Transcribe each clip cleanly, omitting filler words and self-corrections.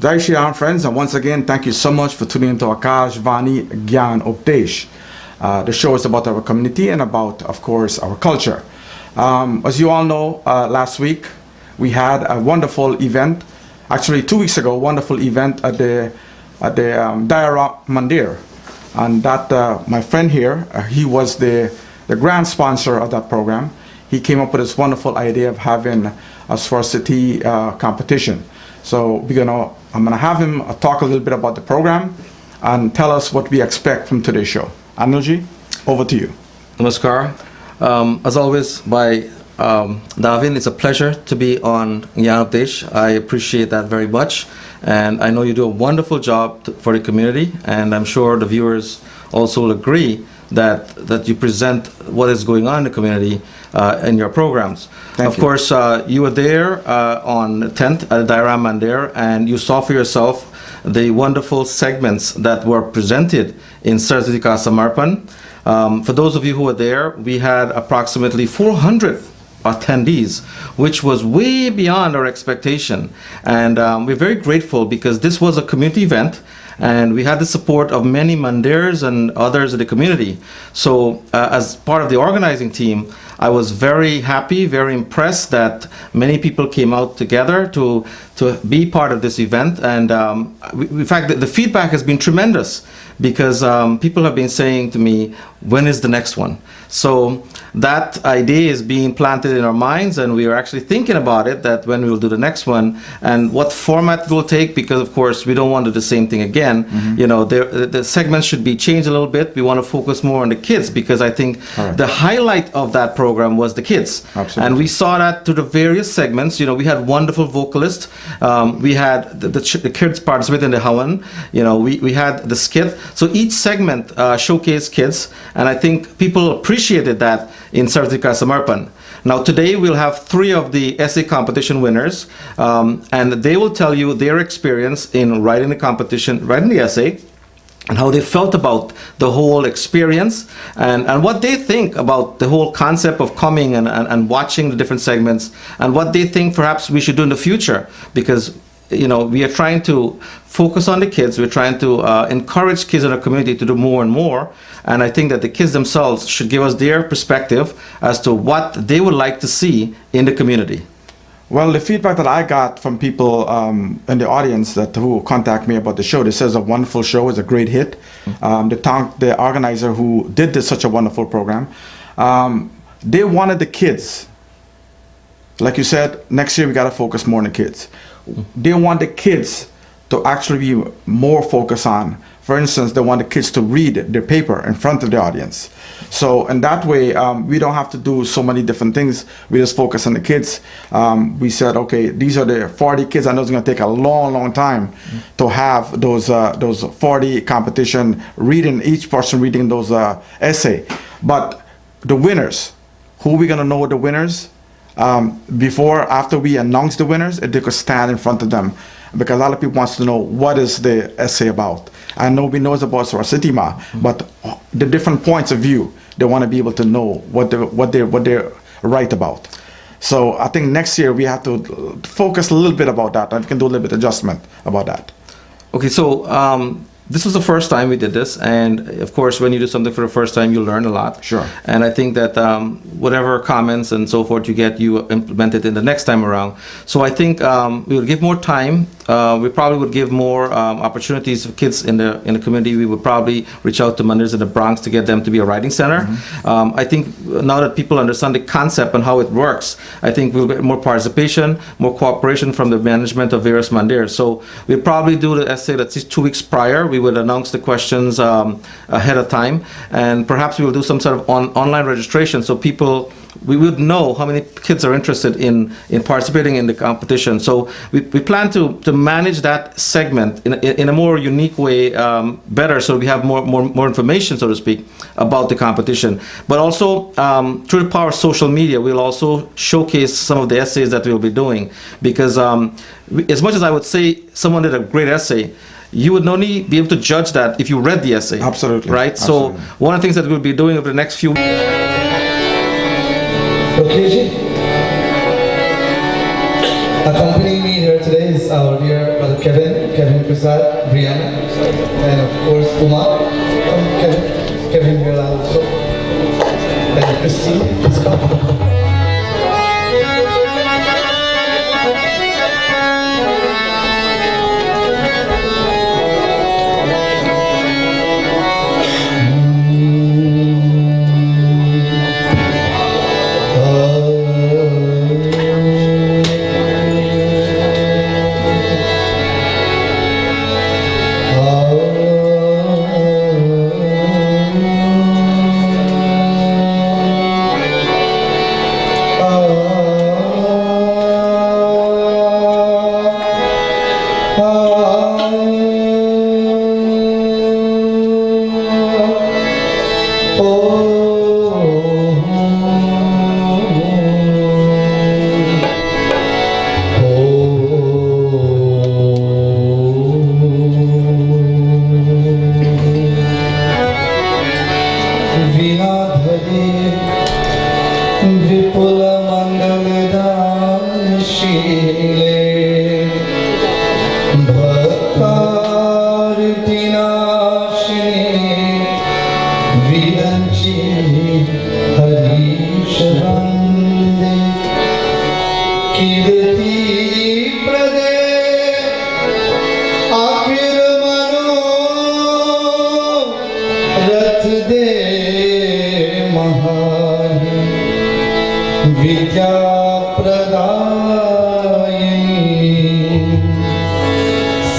Jai Shri Ram, friends, and once again, thank you so much for tuning into Akash Vani Gyan Updesh. The show is about our community and about, of course, our culture. As you all know, last week we had a wonderful event. Actually, 2 weeks ago, a wonderful event at the Daira Mandir, and that my friend here, he was the grand sponsor of that program. He came up with this wonderful idea of having a Saraswatie competition. So I'm gonna have him talk a little bit about the program and tell us what we expect from today's show. Anilji, over to you. Namaskar. As always, by Davin, it's a pleasure to be on Gyan Updesh. I appreciate that very much, and I know you do a wonderful job for the community, and I'm sure the viewers also will agree that you present what is going on in the community in your programs. Of course, you were there on the 10th at Daira Mandir, and you saw for yourself the wonderful segments that were presented in Saraswatie Samarpan. For those of you who were there, we had approximately 400 attendees, which was way beyond our expectation. And we're very grateful because this was a community event, and we had the support of many mandirs and others in the community. So as part of the organizing team, I was very happy, very impressed that many people came out together to be part of this event. And in fact, the feedback has been tremendous because people have been saying to me, when is the next one? So that idea is being planted in our minds, and we are actually thinking about it, that when we will do the next one and what format it will take, because of course we don't want to do the same thing again. The segments should be changed a little bit. We want to focus more on the kids, because I think the highlight of that program was the kids. Absolutely. And we saw that through the various segments. We had wonderful vocalists. We had the kids participate in the Hawan. We had the skit. So each segment showcased kids, and I think people appreciated that in Saraswatie Samarpan. Now today we'll have 3 of the essay competition winners, and they will tell you their experience in writing the essay, and how they felt about the whole experience, and what they think about the whole concept of coming and watching the different segments, and what they think perhaps we should do in the future, because we are trying to focus on the kids. We're trying to encourage kids in our community to do more and more. And I think that the kids themselves should give us their perspective as to what they would like to see in the community. Well, the feedback that I got from people in the audience who contact me about the show, they says a wonderful show, is a great hit. The organizer who did such a wonderful program, they wanted the kids. Like you said, next year we got to focus more on the kids. They want the kids to actually be more focused on. For instance, they want the kids to read their paper in front of the audience. So in that way, we don't have to do so many different things. We just focus on the kids. We said, okay, these are the 40 kids. I know it's going to take a long, long time to have those 40 competition reading, each person reading those essay. But the winners, who are we going to know the winners? After we announce the winners, they could stand in front of them, because a lot of people wants to know what is the essay about. I know we know it's about Saraswatie Ma, but the different points of view, they want to be able to know what they write about. So I think next year we have to focus a little bit about that, and we can do a little bit of adjustment about that. Okay, so this was the first time we did this, and of course when you do something for the first time, you learn a lot. Sure. And I think that whatever comments and so forth you get, you implement it in the next time around. So I think we would give more time. We probably would give more opportunities for kids in the community. We would probably reach out to mandirs in the Bronx to get them to be a writing center. I think now that people understand the concept and how it works, I think we'll get more participation, more cooperation from the management of various mandirs. So we'll probably do the essay that's 2 weeks prior. We would announce the questions ahead of time, and perhaps we will do some sort of online registration, so we would know how many kids are interested in participating in the competition. So we plan to manage that segment in a more unique way, better, so we have more information, so to speak, about the competition. But also through the power of social media, we'll also showcase some of the essays that we'll be doing, because as much as I would say someone did a great essay, you would only be able to judge that if you read the essay. Absolutely. Right? Absolutely. So one of the things that we'll be doing over the next few Accompanying me here today is our dear brother Kevin. Prasad, Brianna, and of course Uma, Kevin here also, and Christine, please come.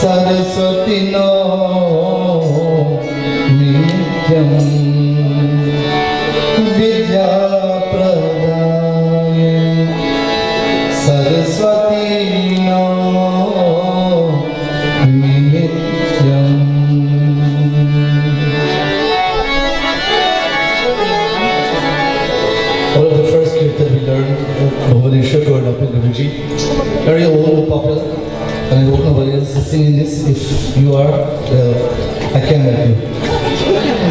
Saraswati no nityam vidya pradaya Saraswati no nityam. One of the first scripts that we learned Bhubaneswar growing up in Guruji, very old, popular. And I hope nobody else is singing this. If you are, I can help you.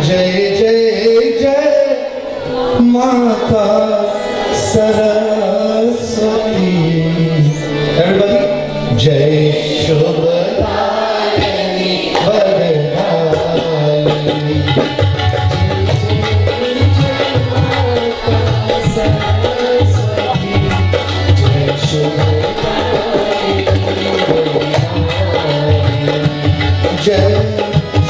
Jai Jai Jai Mata Saraswati. Everybody, Jai Shubhadayani Vardhayani. Saraswati, Jai Shubhadayani. Jai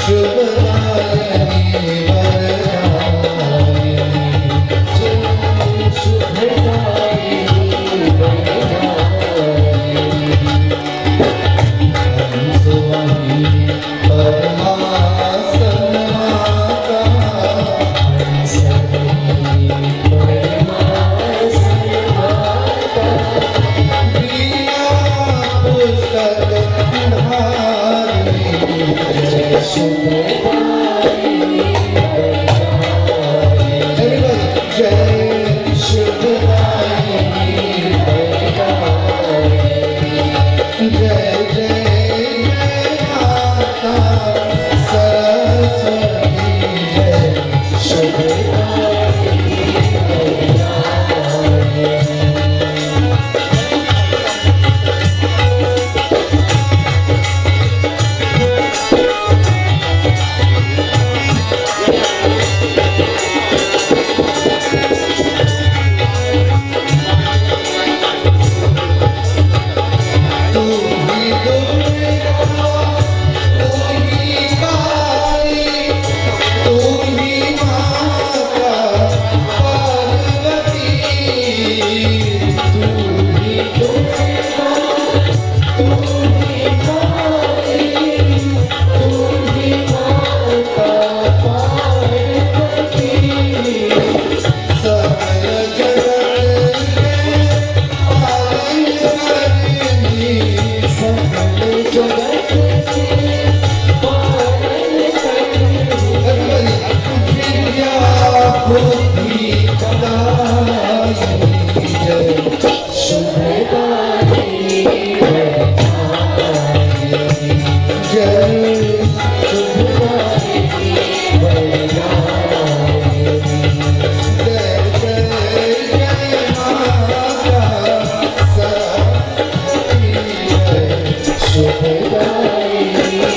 Shubhadayani Vardhayani. Jai Shubhadayani Vardhayani. Saraswati Paramasana Mata. Saraswati Paramasana Mata. Priya Pushtaka Dharini. Jai Shubhadayani Vardhayani. Everybody, Jai Shubhadayani Vardhayani. Jai Jai Mata Saraswati. Jai Shubhadayani Vardhayani. Shubhadayani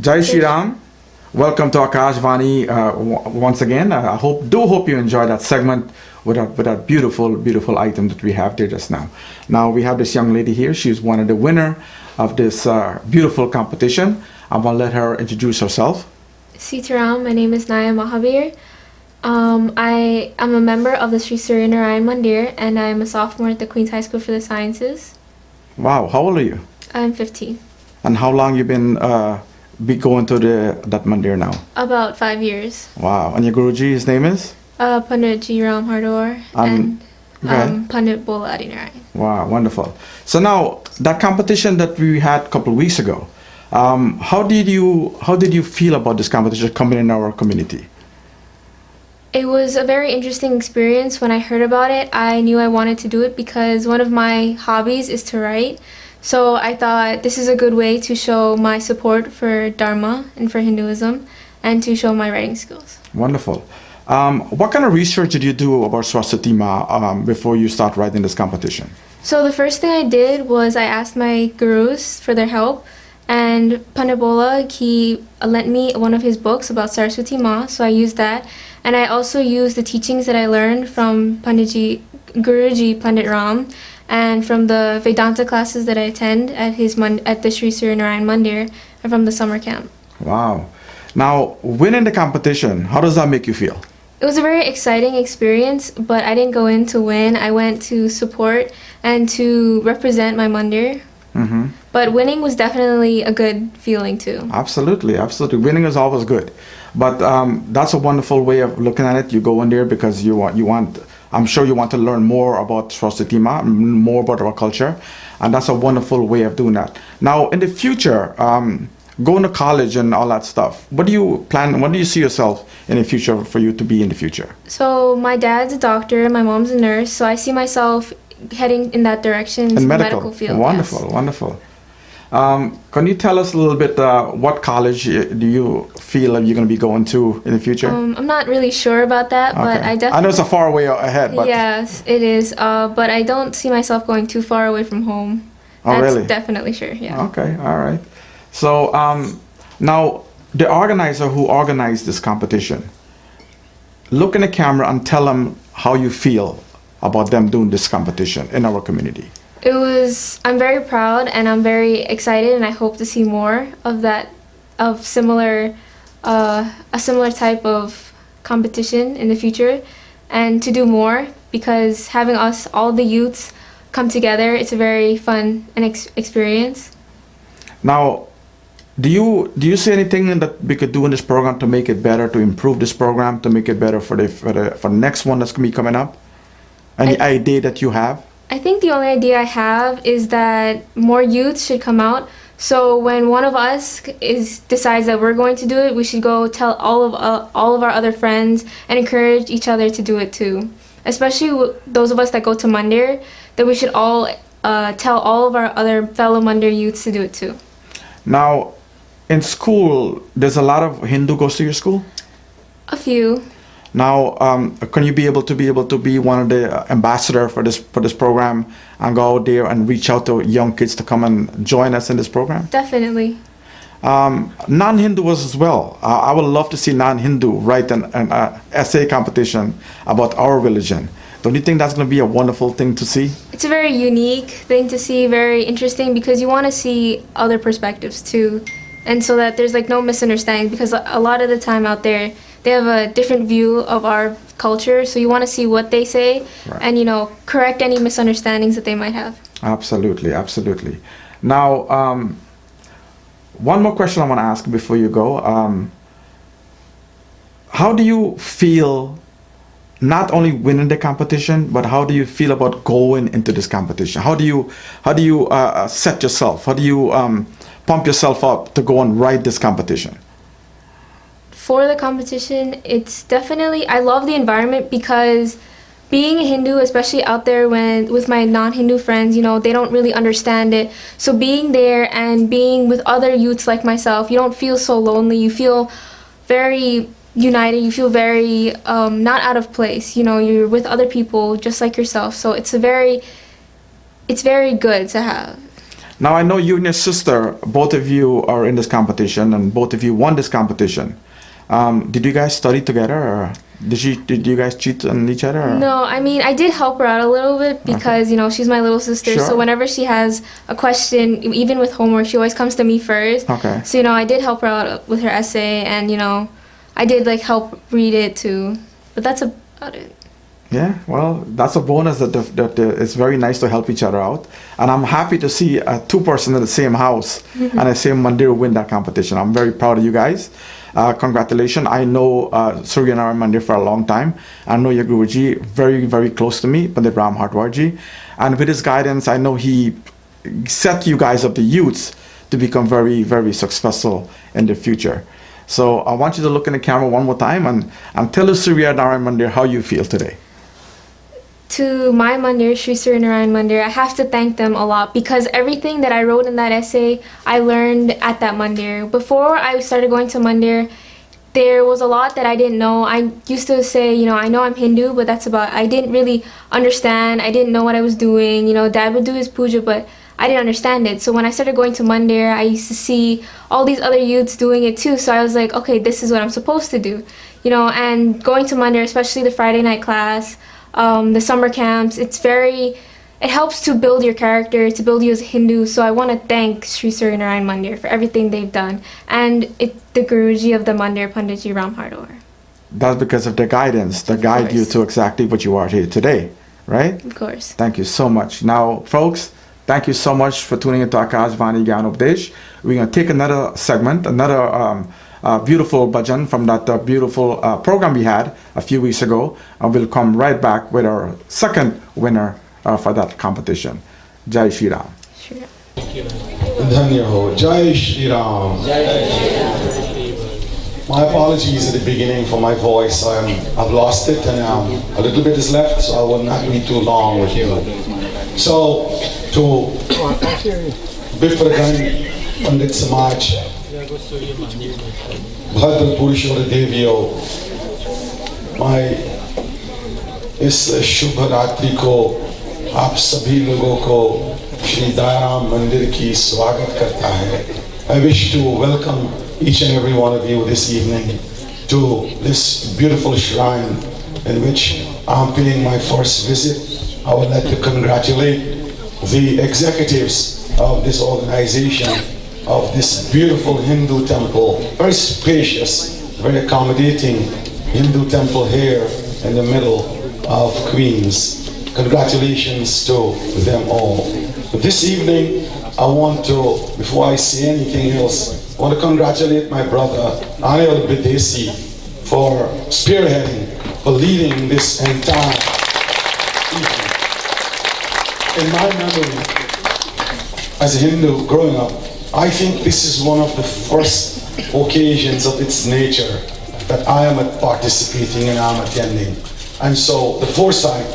Jai Shri Ram. Welcome to Akash Vani once again. I hope you enjoyed that segment with that beautiful item that we have there just now. Now we have this young lady here. She's one of the winner of this beautiful competition. I'm gonna let her introduce herself. Sitaram, my name is Naya Mahavir. I am a member of the Sri Surya Narayan Mandir, and I'm a sophomore at the Queen's High School for the Sciences. Wow, how old are you? I'm 15. And how long you been be going to that mandir now? About 5 years. Wow, and your Guruji, his name is? Pandit G. Ram Hardor and okay. Pandit Bola Adinarayan. Wow, wonderful. So now that competition that we had a couple of weeks ago, how did you feel about this competition coming in our community? It was a very interesting experience. When I heard about it, I knew I wanted to do it because one of my hobbies is to write. So I thought this is a good way to show my support for Dharma and for Hinduism and to show my writing skills. Wonderful. What kind of research did you do about Saraswatie before you start writing this competition? So the first thing I did was I asked my gurus for their help, and Pandit Bola, he lent me one of his books about Saraswati Ma, so I used that. And I also used the teachings that I learned from Guruji Pandit Ram, and from the Vedanta classes that I attend at at the Sri Surya Narayan Mandir and from the summer camp. Wow. Now, winning the competition, how does that make you feel? It was a very exciting experience, but I didn't go in to win. I went to support and to represent my mandir. Mm-hmm. But winning was definitely a good feeling too. Absolutely. Winning is always good. But that's a wonderful way of looking at it. You go in there because you want. I'm sure you want to learn more about Saraswati Ma, more about our culture, and that's a wonderful way of doing that. Now, in the future, going to college and all that stuff, what do you plan? What do you see yourself in the future for you to be in the future? So my dad's a doctor, my mom's a nurse, so I see myself heading in that direction in the medical field. Wonderful, yes. Wonderful. Can you tell us a little bit what college do you feel like you're going to be going to in the future? I'm not really sure about that, but I definitely... I know it's a far way ahead, but... Yes, it is, but I don't see myself going too far away from home. Oh, That's really? definitely sure, yeah. Okay, all right. So now, the organizer who organized this competition, look in the camera and tell them how you feel about them doing this competition in our community. I'm very proud and I'm very excited, and I hope to see more of that, a similar type of competition in the future, and to do more, because having us, all the youths, come together, it's a very fun and experience. Now, do you see anything that we could do in this program to make it better, to improve this program, to make it better for the next one that's going to be coming up? Any idea that you have? I think the only idea I have is that more youths should come out. So when one of us decides that we're going to do it, we should go tell all of our other friends and encourage each other to do it too. Especially those of us that go to Mandir, that we should all tell all of our other fellow Mandir youths to do it too. Now, in school, there's a lot of Hindu goes to your school? A few. Now, can you be able to be one of the ambassador for this program and go out there and reach out to young kids to come and join us in this program? Definitely. Non-Hindus as well. I would love to see non-Hindu write an essay competition about our religion. Don't you think that's going to be a wonderful thing to see? It's a very unique thing to see, very interesting, because you want to see other perspectives too, and so that there's like no misunderstanding, because a lot of the time out there, they have a different view of our culture, so you want to see what they say, right, and correct any misunderstandings that they might have. Absolutely, absolutely. Now, one more question I want to ask before you go. How do you feel, not only winning the competition, but how do you feel about going into this competition? How do you set yourself? How do you pump yourself up to go and write this competition? For the competition, it's definitely, I love the environment, because being a Hindu, especially out there with my non-Hindu friends, they don't really understand it. So being there and being with other youths like myself, you don't feel so lonely. You feel very united. You feel very not out of place. You're with other people just like yourself. So it's very good to have. Now I know you and your sister, both of you are in this competition, and both of you won this competition. Did you guys study together, or did you guys cheat on each other? Or? No, I mean, I did help her out a little bit because, you know, she's my little sister. Sure. So whenever she has a question, even with homework, she always comes to me first. Okay. So, you know, I did help her out with her essay, and, you know, I did, like, help read it too. But that's about it. Yeah, well, that's a bonus that it's very nice to help each other out. And I'm happy to see two persons in the same house and the same mandir win that competition. I'm very proud of you guys. Congratulations. I know Surya Narayan Mandir for a long time. I know your Guruji very, very close to me, Pandit Ram Hartwarji. And with his guidance, I know he set you guys up, the youths, to become very, very successful in the future. So I want you to look in the camera one more time and tell the Surya Narayan Mandir how you feel today. To my mandir, Sri Surya Narayan Mandir, I have to thank them a lot because everything that I wrote in that essay, I learned at that mandir. Before I started going to mandir, there was a lot that I didn't know. I used to say, you know, I know I'm Hindu, but that's about, I didn't really understand. I didn't know what I was doing. You know, Dad would do his puja, but I didn't understand it. So when I started going to mandir, I used to see all these other youths doing it too. So I was like, okay, this is what I'm supposed to do. You know, and going to mandir, especially the Friday night class, the summer camps, it helps to build your character, to build you as a Hindu. So I want to thank Sri Surya Narayan Mandir for everything they've done, and the Guruji of the Mandir, Panditji Ram Hardwar. That's because of their guidance, to guide you to exactly what you are here today, right? Of course. Thank you so much. Now, folks, thank you so much for tuning into Akash Vani Gyan Updesh. We're going to take another segment, another beautiful bhajan from that beautiful program we had a few weeks ago, and we'll come right back with our second winner for that competition. Jai Shri Ram. Sure. Dhanya ho. Jai Shri Ram. My apologies at the beginning for my voice. I've lost it, and a little bit is left, so I will not be too long with you. So, to Bipragan Pandit Samaj, Bhadra Purushor Deviyo, मैं इस शुभ रात्रि को आप सभी लोगों को श्री दयाराम मंदिर की स्वागत करता है. I wish to welcome each and every one of you this evening to this beautiful shrine in which I'm paying my first visit. I would like to congratulate the executives of this organization, of this beautiful Hindu temple, very spacious, very accommodating Hindu temple here in the middle of Queens. Congratulations to them all. But this evening, I want to, before I say anything else, I want to congratulate my brother Anil Bidesi for spearheading, for leading this entire evening. In my memory, as a Hindu growing up, I think this is one of the first occasions of its nature that I am participating and I am attending. And so the foresight,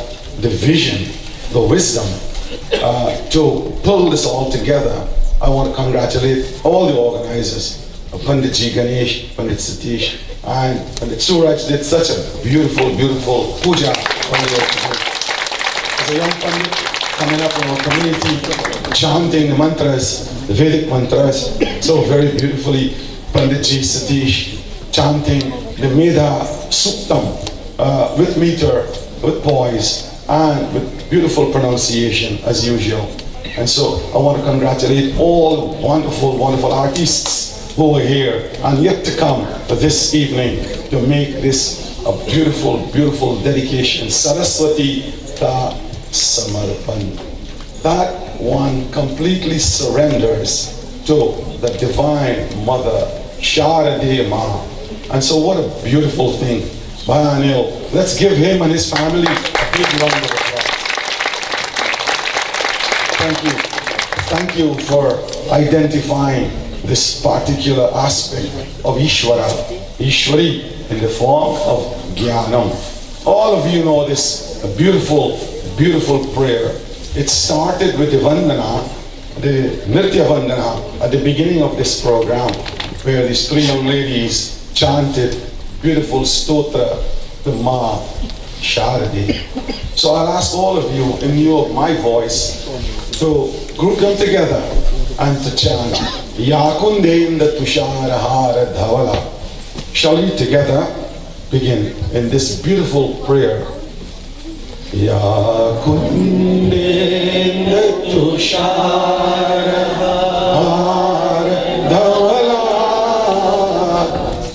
the vision, the wisdom to pull this all together, I want to congratulate all the organizers. Pandit Ji Ganesh, Pandit Satish, and Pandit Suraj did such a beautiful, beautiful puja. As a young Pandit coming up in our community, chanting the mantras, the Vedic mantras, so very beautifully, Pandit Ji Satish chanting the Medha Suktam with meter, with poise, and with beautiful pronunciation as usual. And so I want to congratulate all wonderful, wonderful artists who are here and yet to come this evening to make this a beautiful, beautiful dedication. Saraswatie ta Samarpan. That one completely surrenders to the Divine Mother, Sharade Maha. And so what a beautiful thing. Bhai Anil, let's give him and his family a big round of applause. Thank you. Thank you for identifying this particular aspect of Ishvara, Ishwari, in the form of Jnanam. All of you know this beautiful, beautiful prayer. It started with the Vandana, the Nritya Vandana, at the beginning of this program, where these three young ladies chanted beautiful stotra to Ma Sharade. So I'll ask all of you, in lieu of my voice, to group them together and to chant Yakundendra Tusharahara Dhavala. Shall we together begin in this beautiful prayer? Yakundendra Tusharahara Dhavala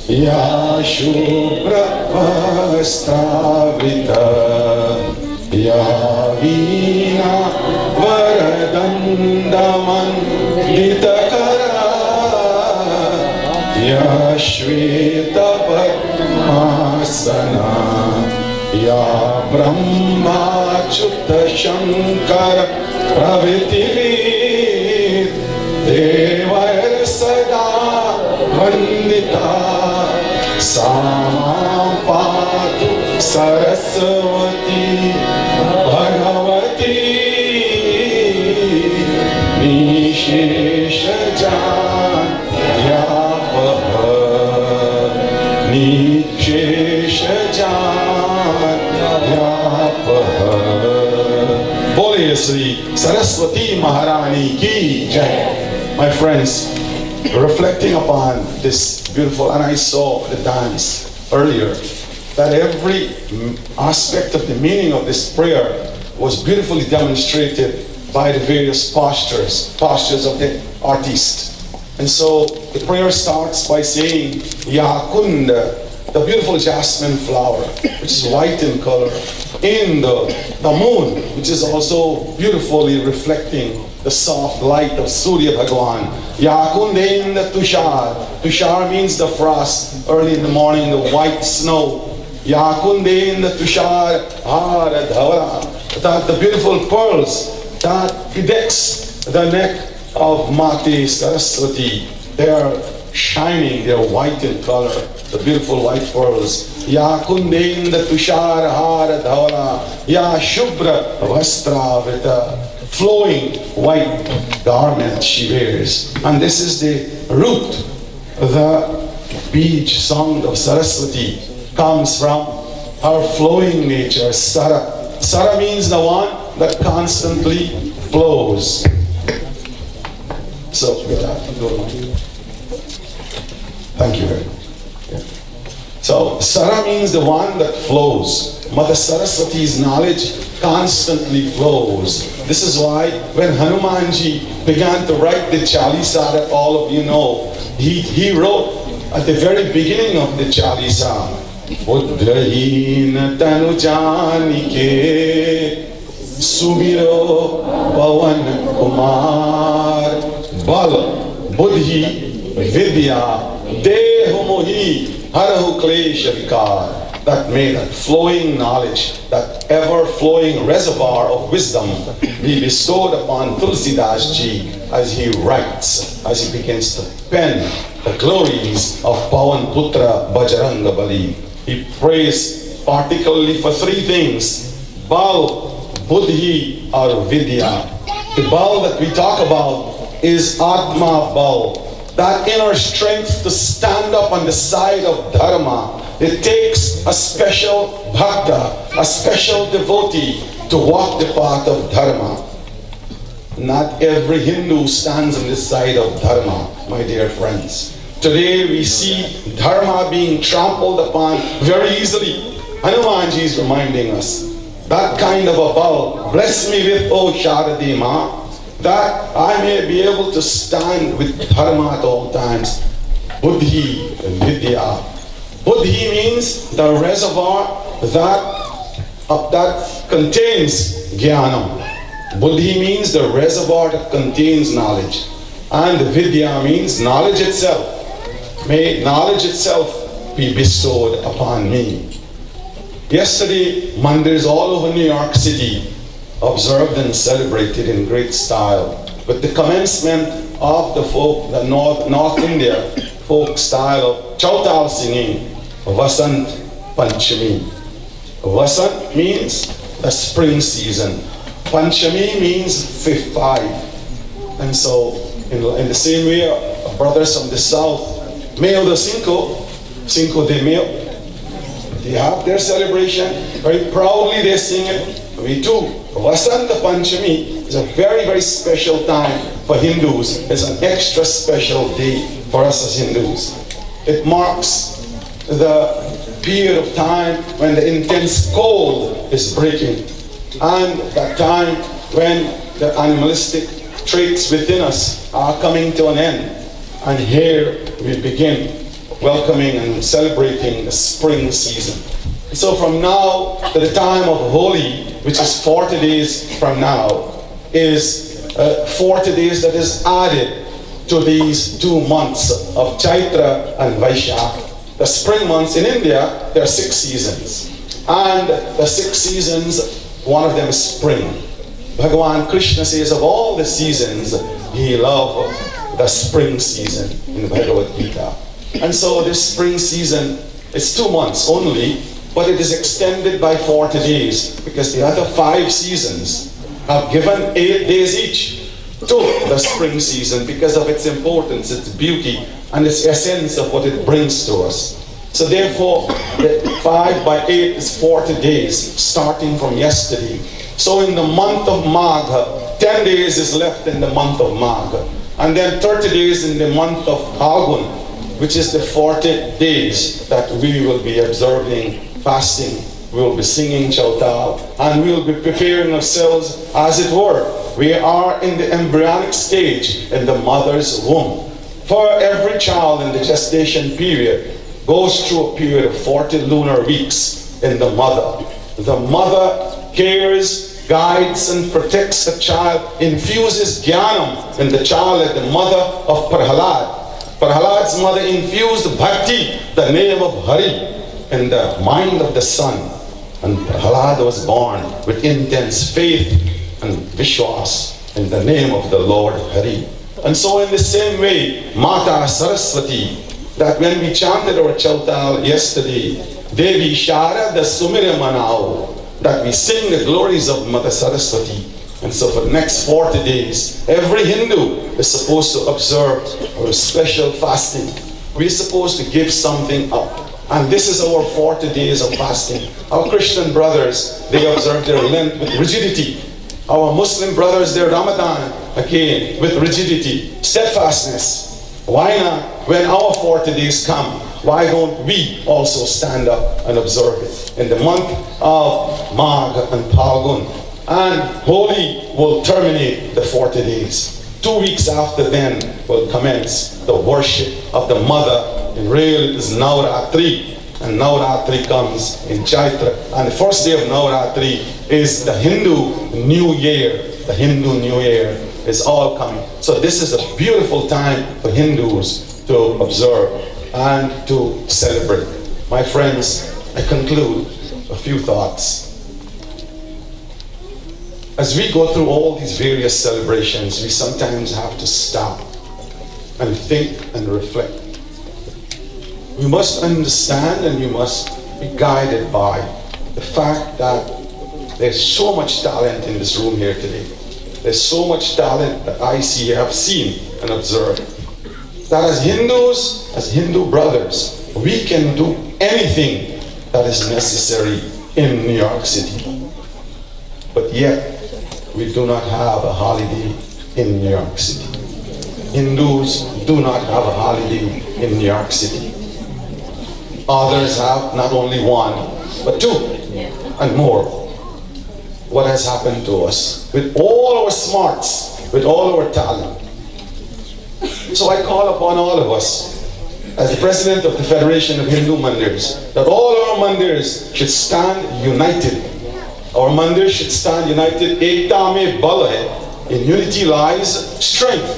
Ya Shubra Vastavita Ya Veena Varadandamandita Ya Shveta Padmasana Ya Brahma Chutta Shankara Pravitivid Devayar Sada Vandita Samam Patu Saraswati Bhagavati Nishesha Jan Nishesha Jan Bole Sri Saraswati Maharani Ki Jai. My friends, reflecting upon this beautiful, and I saw the dance earlier, that every aspect of the meaning of this prayer was beautifully demonstrated by the various postures of the artist. And so the prayer starts by saying Yakunda, the beautiful jasmine flower, which is white in color, in the moon, which is also beautifully reflecting the soft light of Surya Bhagwan. Yakundendra Tushar. Tushar means the frost, early in the morning, the white snow. Yakundendra Tushar Hara Dhavala. That the beautiful pearls that bedecks the neck of Mate Saraswati. They are shining, they are white in color, the beautiful white pearls. Yakundendra Tushar Hara Dhavala. Ya Shubra Vastravrita. Flowing white garment she wears. And this is the root, the beach song of Saraswati comes from her flowing nature, Sara. Sara means the one that constantly flows. So, with that, thank you very much. Yeah. So, Sara means the one that flows. Mother Saraswati's knowledge constantly flows. This is why when Hanumanji began to write the Chalisa that all of you know, he wrote at the very beginning of the Chalisa, Buddhahin tanu janike sumiro pavan kumar bal buddhi vidya deho mohi harahu klesha vikar. That may that flowing knowledge, that ever-flowing reservoir of wisdom be bestowed upon Tulsidas Ji as he writes, as he begins to pen the glories of Pawan Putra Bajranga Bali. He prays particularly for three things: Bal, Buddhi, or Vidya. The Bal that we talk about is Atma Bal, that inner strength to stand up on the side of Dharma. It takes a special bhakta, a special devotee to walk the path of Dharma. Not every Hindu stands on the side of Dharma, my dear friends. Today we see Dharma being trampled upon very easily. Hanumanji is reminding us, that kind of a vow, bless me with, O Sharadi Ma, that I may be able to stand with Dharma at all times. Buddhi, Vidya. Buddhi means the reservoir that contains jnana. Buddhi means the reservoir that contains knowledge. And Vidya means knowledge itself. May knowledge itself be bestowed upon me. Yesterday, mandirs all over New York City observed and celebrated in great style with the commencement of the North India folk style of Chautal singing, Vasant Panchami. Vasant means the spring season. Panchami means 5. And so, in the same way, brothers from the south, Mayo de Cinco de Mayo, they have their celebration, very proudly they sing it. We too. Vasanta Panchami is a very, very special time for Hindus is an extra special day for us as Hindus. It marks the period of time when the intense cold is breaking, and that time when the animalistic traits within us are coming to an end. And here we begin welcoming and celebrating the spring season. So from now to the time of Holi, which is 40 days from now, is 40 days that is added to these 2 months of Chaitra and Vaishakh. The spring months in India, there are 6 seasons. And the 6 seasons, one of them is spring. Bhagavan Krishna says of all the seasons, he loved the spring season in Bhagavad Gita. And so this spring season, it's 2 months only, but it is extended by 40 days because the other 5 seasons have given 8 days each to the spring season because of its importance, its beauty, and its essence of what it brings to us. So therefore, the 5 by 8 is 40 days, starting from yesterday. So in the month of Magha, 10 days is left in the month of Magha. And then 30 days in the month of Phalgun, which is the 40 days that we will be observing fasting. We will be singing Chautal, and we will be preparing ourselves as it were. We are in the embryonic stage in the mother's womb. For every child in the gestation period goes through a period of 40 lunar weeks in the mother. The mother cares, guides, and protects the child, infuses jnanam in the child like the mother of Prahalad. Prahalad's mother infused bhakti, the name of Hari, in the mind of the son. And Prahalad was born with intense faith and Vishwas in the name of the Lord Hari. And so in the same way, Mata Saraswati, that when we chanted our Chautal yesterday, Devi Sharada Sumira Manao, that we sing the glories of Mata Saraswati. And so for the next 40 days, every Hindu is supposed to observe our special fasting. We're supposed to give something up. And this is our 40 days of fasting. Our Christian brothers, they observe their Lent with rigidity. Our Muslim brothers, their Ramadan, again, with rigidity, steadfastness. Why not? When our 40 days come, why don't we also stand up and observe it? In the month of Magh and Phalgun, and Holi will terminate the 40 days. 2 weeks after then will commence the worship of the mother. In real, it is Navratri, and Navratri comes in Chaitra. And the first day of Navratri is the Hindu New Year. The Hindu New Year is all coming. So this is a beautiful time for Hindus to observe and to celebrate. My friends, I conclude a few thoughts. As we go through all these various celebrations, we sometimes have to stop and think and reflect. We must understand and we must be guided by the fact that there's so much talent in this room here today. There's so much talent that I see, have seen and observed. That as Hindus, as Hindu brothers, we can do anything that is necessary in New York City. But yet, we do not have a holiday in New York City. Hindus do not have a holiday in New York City. Others have not only one, but 2 and more. What has happened to us with all our smarts, with all our talent? So I call upon all of us, as the president of the Federation of Hindu Mandirs, that all our mandirs should stand united. Our mandirs should stand united. Ekta mein bal hai. In unity lies strength.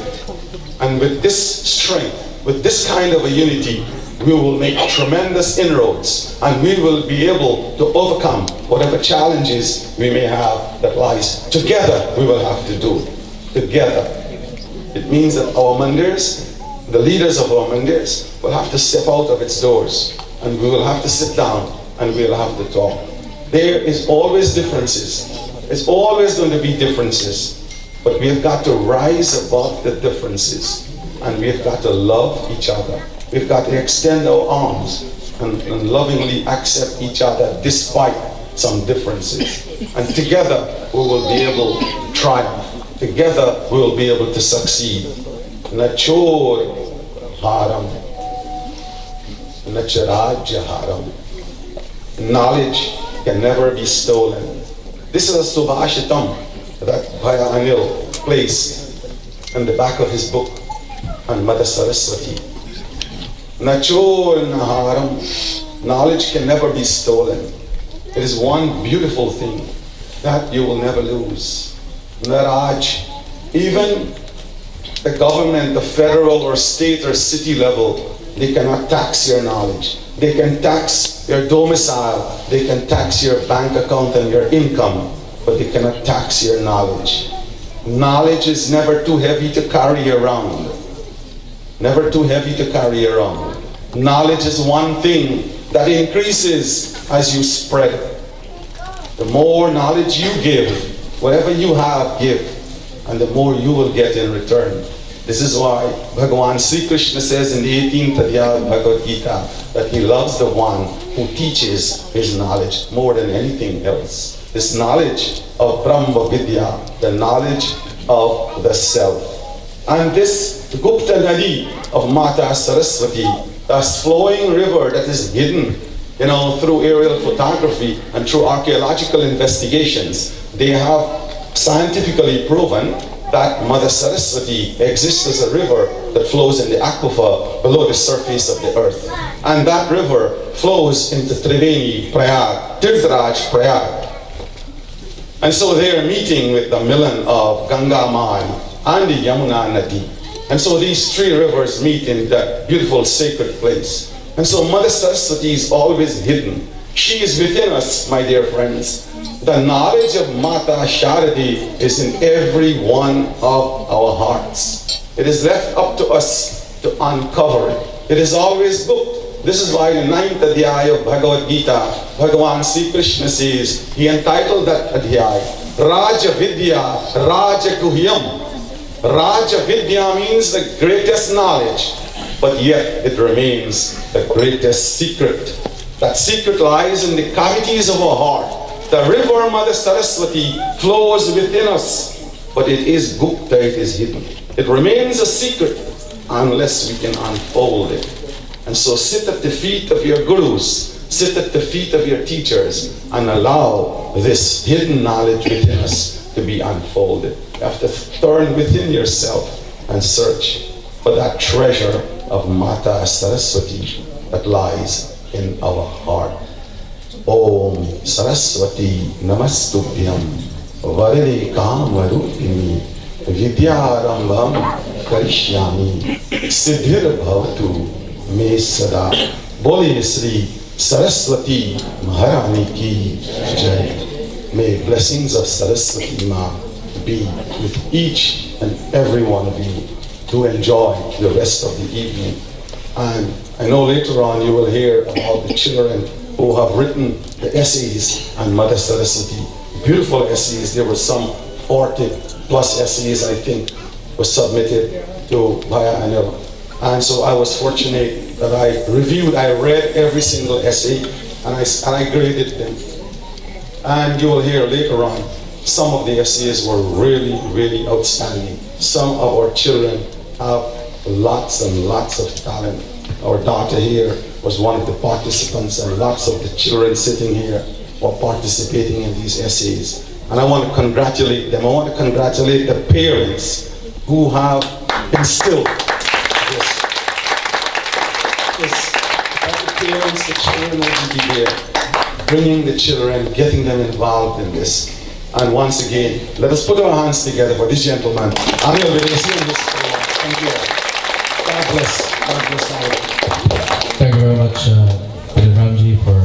And with this strength, with this kind of a unity, we will make tremendous inroads, and we will be able to overcome whatever challenges we may have that lies. Together, we will have to do it. Together. It means that our mandirs, the leaders of our mandirs, will have to step out of its doors, and we will have to sit down, and we will have to talk. There is always differences. It's always going to be differences. But we have got to rise above the differences, and we have got to love each other. We've got to extend our arms and lovingly accept each other despite some differences. And together we will be able to triumph. together we'll be able to succeed. Nachor haram, nacharajya haram. Knowledge can never be stolen. This is a subhashitam that Bhaya Anil placed in the back of his book on Mother Saraswati. Nachor haram. Knowledge can never be stolen. It is one beautiful thing that you will never lose. Naraj, even the government, the federal or state or city level, they cannot tax your knowledge. They can tax your domicile, they can tax your bank account and your income, but they cannot tax your knowledge. Knowledge is never too heavy to carry around. Never too heavy to carry around. Knowledge is one thing that increases as you spread it. The more knowledge you give, whatever you have, give, and the more you will get in return. This is why Bhagavan Sri Krishna says in the 18th Adhyaya of Bhagavad Gita that he loves the one who teaches his knowledge more than anything else. This knowledge of Brahma Vidya, the knowledge of the self. And this Gupta Nadi of Mata Saraswati, this flowing river that is hidden, through aerial photography and through archaeological investigations, they have scientifically proven that Mother Saraswati exists as a river that flows in the aquifer below the surface of the earth. And that river flows into Triveni, Prayag, Tirtharaj, Prayag. And so they are meeting with the milan of Ganga Maha and the Yamuna Nadi. And so these three rivers meet in that beautiful sacred place. And so Mother Saraswati is always hidden. She is within us, my dear friends. The knowledge of Mata Sharadi is in every one of our hearts. It is left up to us to uncover it. It is always booked. This is why in the 9th Adhyaya of Bhagavad Gita, Bhagavan Sri Krishna says, he entitled that Adhyaya, Raja Vidya, Raja Guhyam. Raja Vidya means the greatest knowledge, but yet it remains the greatest secret. That secret lies in the cavities of our heart. The river Mother Saraswati flows within us, but it is Gupta, it is hidden. It remains a secret unless we can unfold it. And so sit at the feet of your gurus, sit at the feet of your teachers, and allow this hidden knowledge within us to be unfolded. You have to turn within yourself and search for that treasure of Mata Saraswati that lies in our heart. Om Saraswati Namastubhyam Varade Kamarupini Vidyarambham Karishyami Siddhir Bhavatu Me Sada. Bole Sri Saraswati Maharani Ki Jai. May blessings of Saraswati Ma be with each and every one of you to enjoy the rest of the evening. And I know later on you will hear about the children who have written the essays on Mother Saraswati. Beautiful essays. There were some 40 plus essays, I think, were submitted to Bhaya Anil. And so I was fortunate that I read every single essay and I graded them. And you will hear later on, some of the essays were really, really outstanding. Some of our children have lots and lots of talent. Our daughter here was one of the participants, and lots of the children sitting here were participating in these essays. And I want to congratulate them. I want to congratulate the parents who have instilled this. All the parents, the children will be here, bringing the children, getting them involved in this. And once again, let us put our hands together for this gentleman. Thank you. God bless. God bless all. Thank you very much, Ramji, for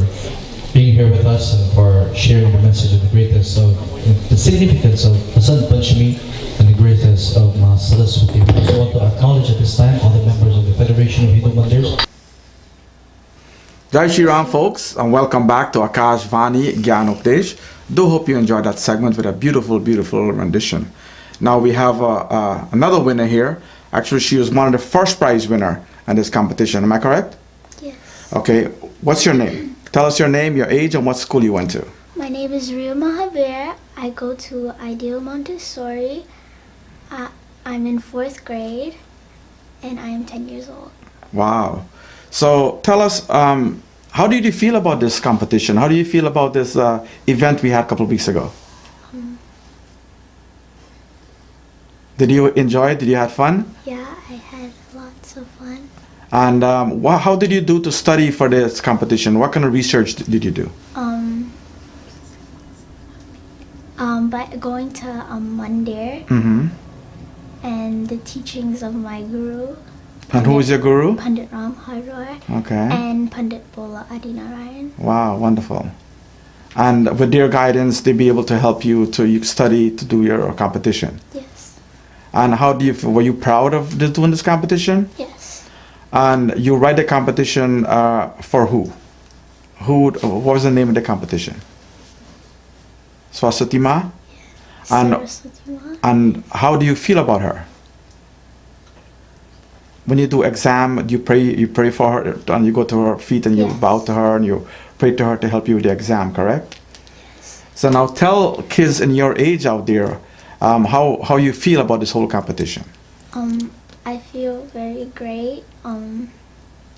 being here with us and for sharing the message of the greatness of the significance of Vasant Panchami and the greatness of Maha Saraswati. We also want to acknowledge at this time all the members of the Federation of Hindu Mandirs. Jai Shri Ram, folks, and welcome back to Akash Vani Gyan Updesh. Do hope you enjoyed that segment with a beautiful, beautiful rendition. Now we have another winner here. Actually, she was one of the first prize winner in this competition. Am I correct? Yes. Okay. What's your name? Tell us your name, your age, and what school you went to. My name is Ria Mahavira. I go to Ideal Montessori. I'm in 4th grade and I am 10 years old. Wow. So tell us, how did you feel about this competition? How do you feel about this event we had a couple of weeks ago? Did you enjoy it? Did you have fun? Yeah, I had lots of fun. And how did you do to study for this competition? What kind of research did you do? By going to Mandir Mm-hmm. and the teachings of my guru. And who is your guru? Pandit Ram Harroy Okay. and Pandit Bola Adinarayan. Wow, wonderful. And with their guidance, they'd be able to help you to study to do your competition. Yes. And how do you feel? Were you proud of doing this competition? Yes. And you write the competition for who? What was the name of the competition? Saraswatie Maha? And- Saraswatie Maha. And how do you feel about her? When you do exam, you pray for her, and you go to her feet and you Yes. bow to her and you pray to her to help you with the exam, correct? Yes. So now tell kids in your age out there how you feel about this whole competition. I feel very great.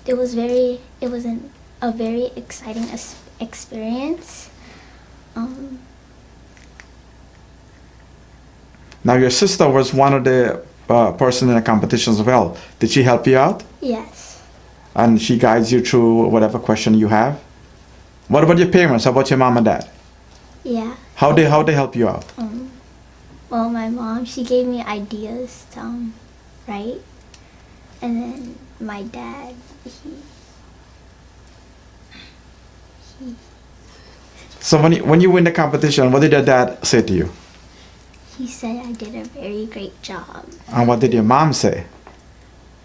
It was a very exciting experience. Now your sister was one of the person in the competition as well. Did she help you out? Yes. And she guides you through whatever question you have? What about your parents? How about your mom and dad? Yeah. How they help you out? Well, my mom, she gave me ideas to write, and then my dad, So when you win the competition, what did your dad say to you? he said I did a very great job. And what did your mom say?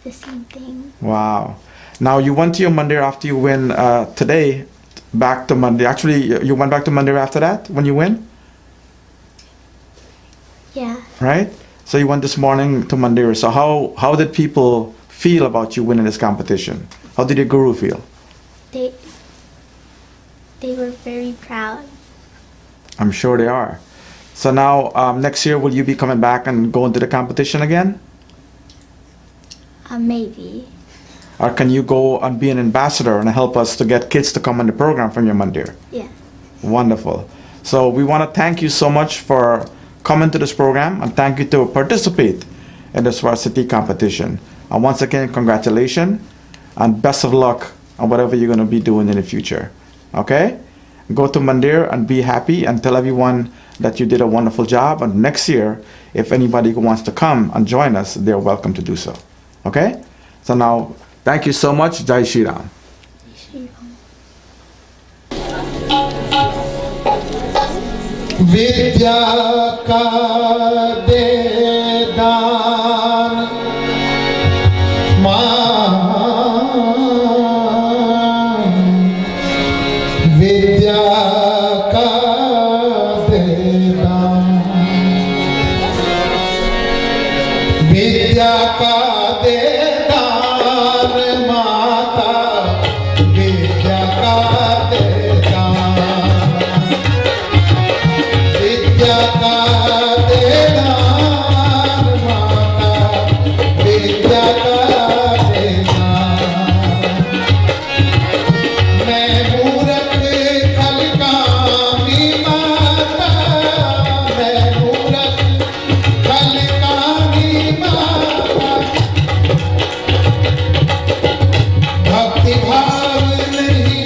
The same thing. Wow. Now you went to your Mandir after you win today, back to Mandir. Actually, you went back to Mandir after that when you win, Yeah. right? So you went this morning to Mandir. So how did people feel about you winning this competition? How did your guru feel? They were very proud. I'm sure they are. So now next year, will you be coming back and going to the competition again? Maybe. Or can you go and be an ambassador and help us to get kids to come on the program from your Mandir? Yeah. Wonderful. So we want to thank you so much for coming to this program and thank you to participate in the Saraswatie competition. And once again, congratulations and best of luck on whatever you're going to be doing in the future. Okay? Go to Mandir and be happy and tell everyone that you did a wonderful job. And next year, if anybody who wants to come and join us, they're welcome to do so. Okay? So now, thank you so much. Jai Shri Ram. विद्या का दे दान मां, विद्या का दे दान, विद्या का दे दान माता, विद्या का दे दान, विद्या का दे दान माता, विद्या का दे दान। मैं मूरख खलकामी माता, मैं मूरख खलकामी माता, भक्ति भाव नहीं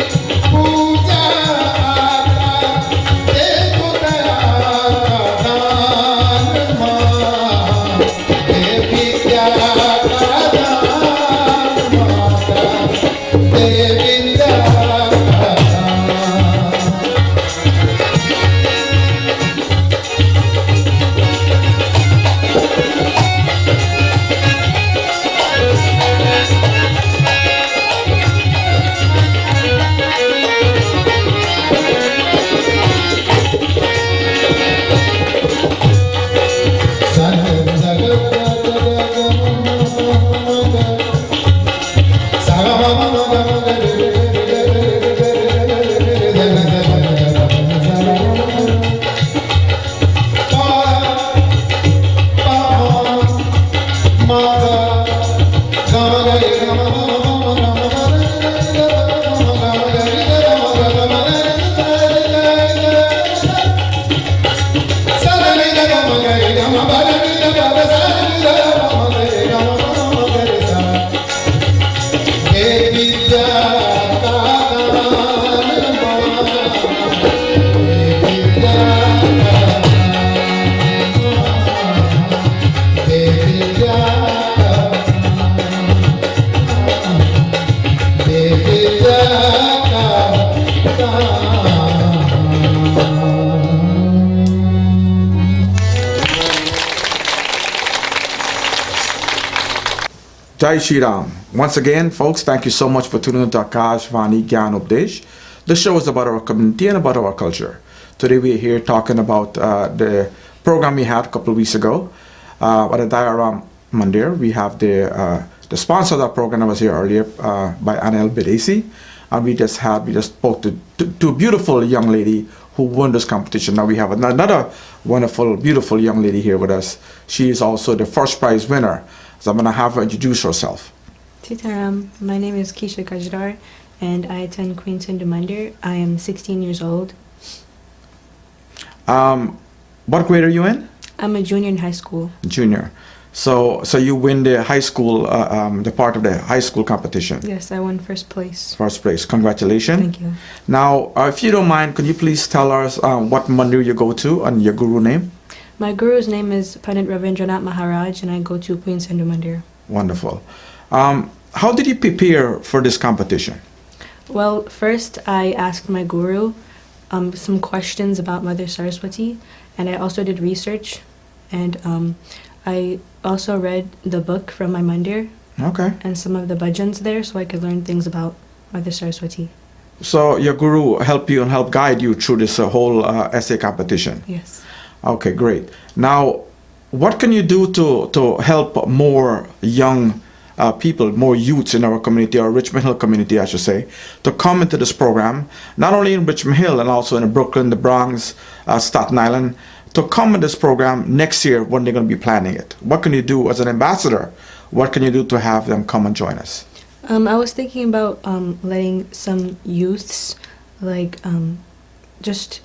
Jai Shri Ram. Once again, folks, thank you so much for tuning in to Akash Vani Gyan Updesh. The show is about our community and about our culture. Today we are here talking about the program we had a couple of weeks ago at the Diaram Mandir. We have the sponsor of that program that was here earlier by Anil Bidesi. And we just spoke to a beautiful young lady who won this competition. Now we have another wonderful, beautiful young lady here with us. She is also the first prize winner. So I'm going to have her introduce herself. Sitaram, my name is Keisha Kajdar and I attend Queen Sindhu Mandir. I am 16 years old. What grade are you in? I'm a junior in high school. Junior. So you win the high school, the part of the high school competition. Yes, I won first place. First place. Congratulations. Thank you. Now, if you don't mind, could you please tell us what mandir you go to and your guru name? My guru's name is Pandit Ravindranath Maharaj and I go to Queen Sindhu Mandir. Wonderful. How did you prepare for this competition? Well, first I asked my guru some questions about Mother Saraswati and I also did research and I also read the book from my mandir Okay. and some of the bhajans there so I could learn things about Mother Saraswati. So your guru helped you and helped guide you through this whole essay competition. Yes. Okay, great. Now, what can you do to help more young people, more youths in our community, or Richmond Hill community, I should say, to come into this program, not only in Richmond Hill and also in Brooklyn, the Bronx, Staten Island, to come in this program next year when they're going to be planning it? What can you do as an ambassador? What can you do to have them come and join us? I was thinking about letting some youths just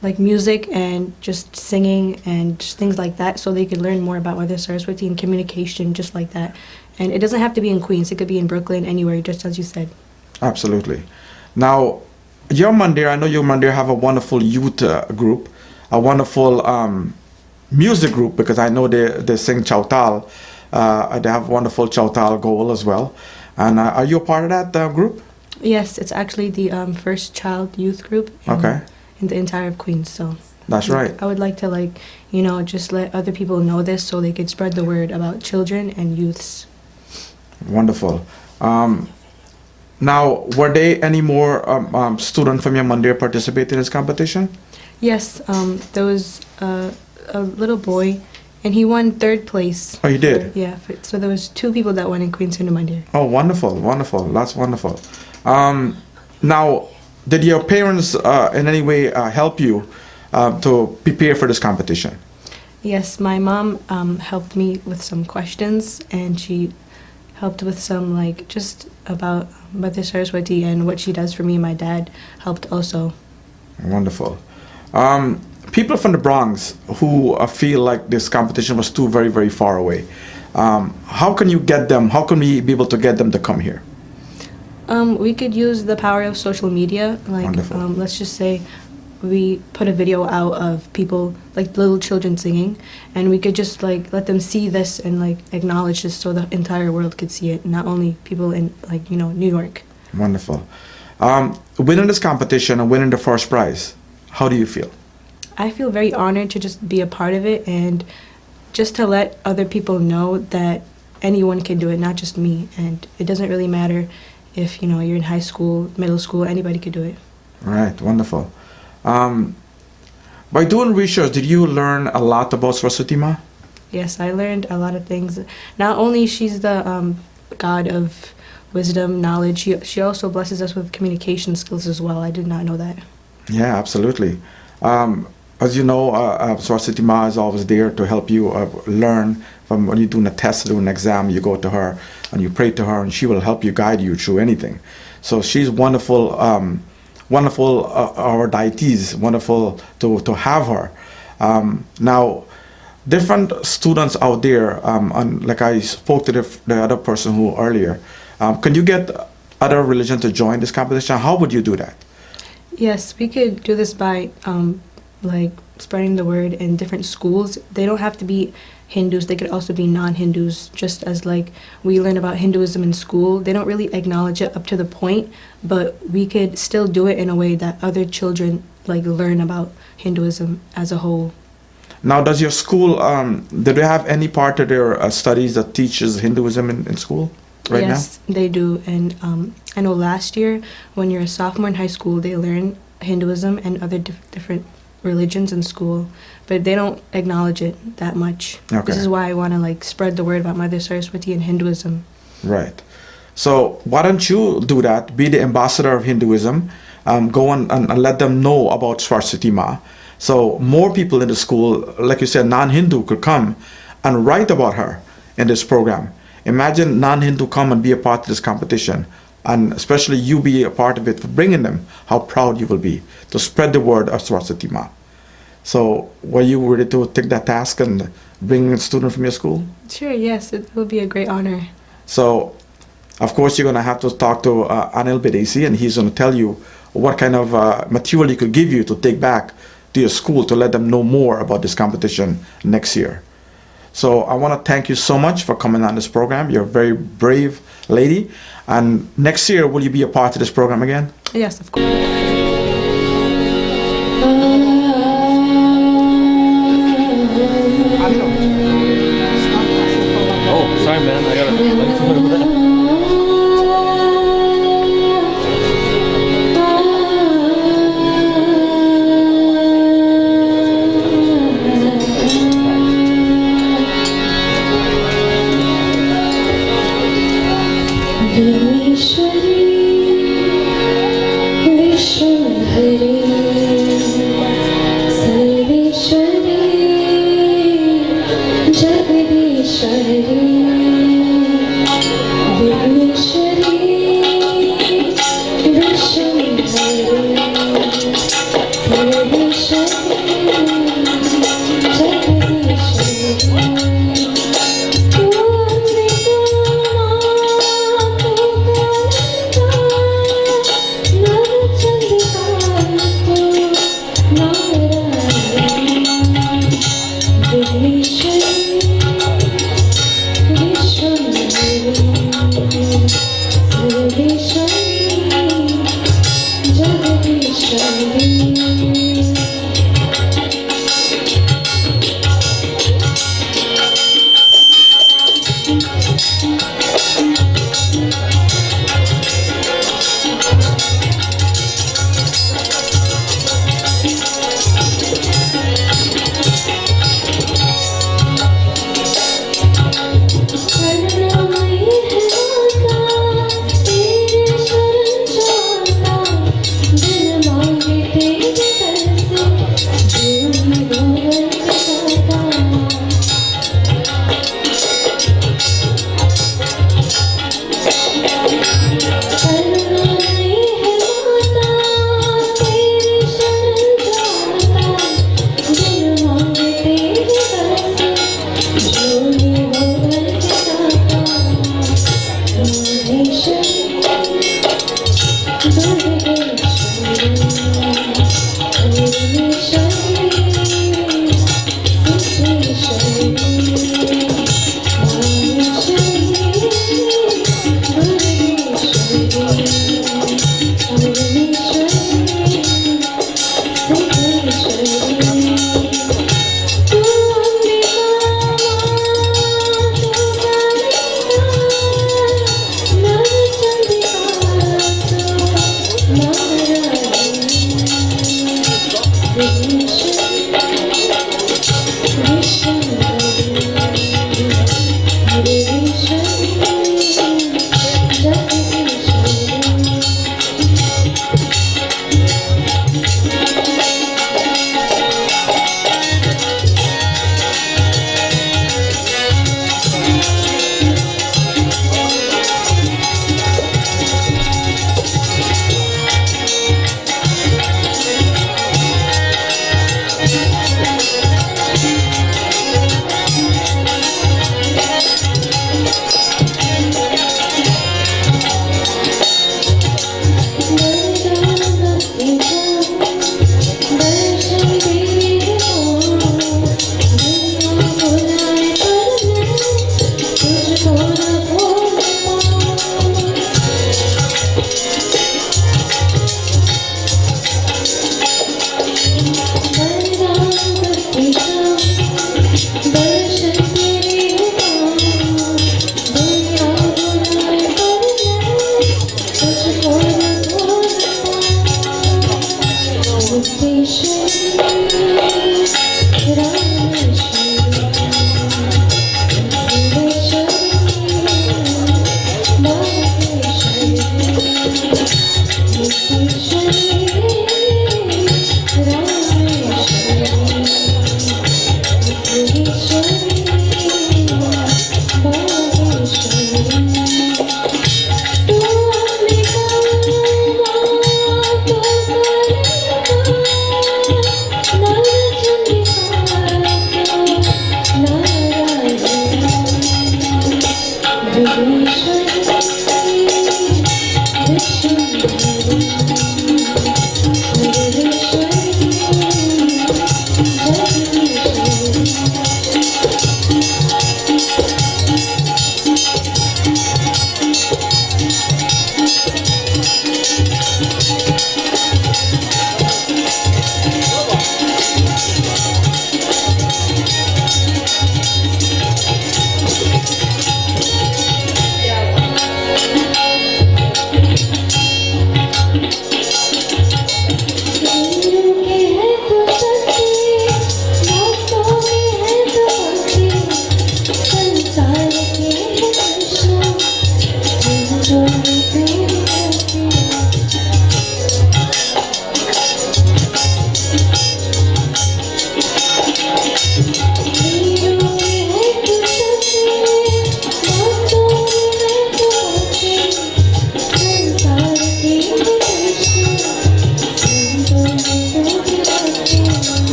like music and just singing and just things like that so they could learn more about Mother Saraswati and communication just like that. And it doesn't have to be in Queens, it could be in Brooklyn, anywhere, just as you said. Absolutely. Now, your mandir, I know your mandir have a wonderful youth group, a wonderful music group, because I know they sing Chautal. They have a wonderful Chautal goal as well. And are you a part of that group? Yes, it's actually the first child youth group in the entire of Queens, so. That's right. I would like to just let other people know this so they could spread the word about children and youths. Wonderful. Now, were there any more students from your mandir participate in this competition? Yes, there was a little boy, and he won third place. Oh, he did? So there was 2 people that won in Queen Sindhu Mandir. Oh, wonderful, wonderful. That's wonderful. Now, did your parents in any way help you to prepare for this competition? Yes, my mom helped me with some questions, and she helped with some just about Mother Saraswati and what she does for me. My dad helped also. Wonderful. People from the Bronx who feel like this competition was too very, very far away, how can you get them, how can we be able to get them to come here? We could use the power of social media. Let's just say we put a video out of people, little children singing, and we could just let them see this and acknowledge this so the entire world could see it, not only people in New York. Wonderful. Winning this competition and winning the first prize, how do you feel? I feel very honored to just be a part of it and just to let other people know that anyone can do it, not just me. And it doesn't really matter if you're in high school, middle school, anybody could do it. Right, wonderful. By doing research, did you learn a lot about Saraswati Ma? Yes, I learned a lot of things. Not only she's the god of wisdom, knowledge, she also blesses us with communication skills as well. I did not know that. Yeah, absolutely. As you know, Saraswati Ma is always there to help you learn. From when you're doing a test, doing an exam, you go to her and you pray to her, and she will help you, guide you through anything. So she's wonderful, our deities, wonderful to have her. Now, different students out there, and like I spoke to the other person who earlier, can you get other religion to join this competition? How would you do that? Yes, we could do this by spreading the word in different schools. They don't have to be Hindus, they could also be non-Hindus, just as we learn about Hinduism in school. They don't really acknowledge it up to the point, but we could still do it in a way that other children learn about Hinduism as a whole. Now, does your school, do they have any part of their studies that teaches Hinduism in school right now? Yes, they do. And I know last year, when you're a sophomore in high school, they learn Hinduism and other different religions in school, but they don't acknowledge it that much. Okay. This is why I want to like spread the word about Mother Saraswati and Hinduism. Right. So why don't you do that? Be the ambassador of Hinduism. Go on and let them know about Saraswati Ma. So more people in the school, like you said, non-Hindu could come and write about her in this program. Imagine non-Hindu come and be a part of this competition, and especially you be a part of it for bringing them. How proud you will be to spread the word of Saraswati Ma. So were you ready to take that task and bring a student from your school? Sure, yes, it will be a great honor. So, of course, you're going to have to talk to Anil Bidesi, and he's going to tell you what kind of material he could give you to take back to your school to let them know more about this competition next year. So I want to thank you so much for coming on this program. You're a very brave lady. And next year, will you be a part of this program again? Yes, of course. Oh, sorry, man. I gotta.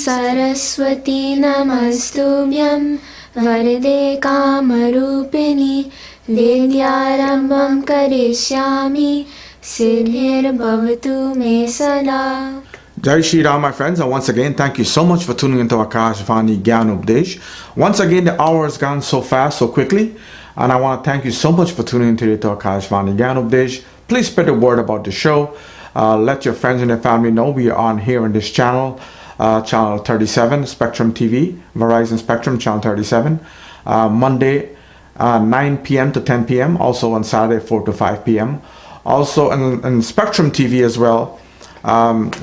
Saraswati namastubhyam varade kamarupini vidyarambham karishyami siddhir bhavatu me sada. Jai Shri Ram, my friends, and once again, thank you so much for tuning into Akash Vani Gyan Updesh. Once again, the hour has gone so fast, so quickly, and I want to thank you so much for tuning into Akash Vani Gyan Updesh. Please spread the word about the show. Let your friends and your family know we are on here on this channel. Channel 37, Spectrum TV, Verizon Spectrum, Channel 37, Monday 9 p.m. to 10 p.m., also on Saturday 4 to 5 p.m. Also in Spectrum TV as well,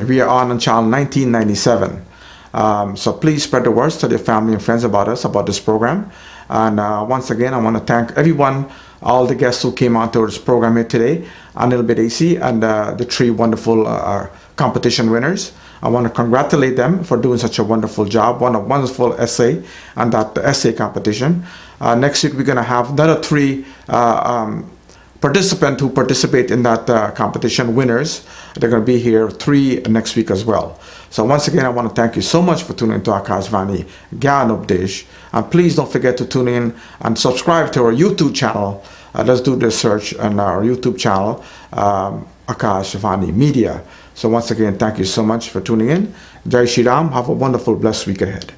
we are on Channel 1997. So please spread the words to your family and friends about us, about this program. And once again, I want to thank everyone, all the guests who came on to this program here today, Anil Bidesi and the three wonderful competition winners. I want to congratulate them for doing such a wonderful job, a wonderful essay and that essay competition. Next week, we're going to have another three participants who participate in that competition, winners. They're going to be here 3 next week as well. So once again, I want to thank you so much for tuning into Akash Vani Gyan Updesh. And please don't forget to tune in and subscribe to our YouTube channel. Let's do the search on our YouTube channel, Akash Vani Media. So once again, thank you so much for tuning in. Jai Shri Ram. Have a wonderful, blessed week ahead.